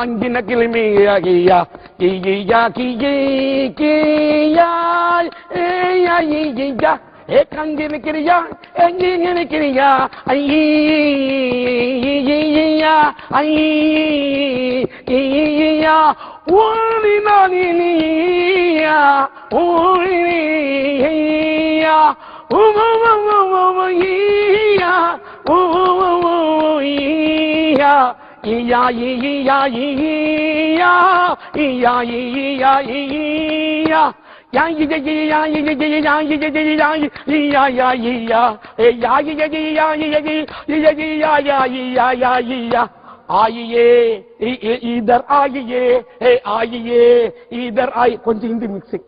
Angina kilimiya kiya kiya kiya kiya ekangina kiriya engina kiriya ayya wali naniya uliya ya आइए इधर आइए इधर आई கொஞ்சம் இந்த மிக்ஸிங்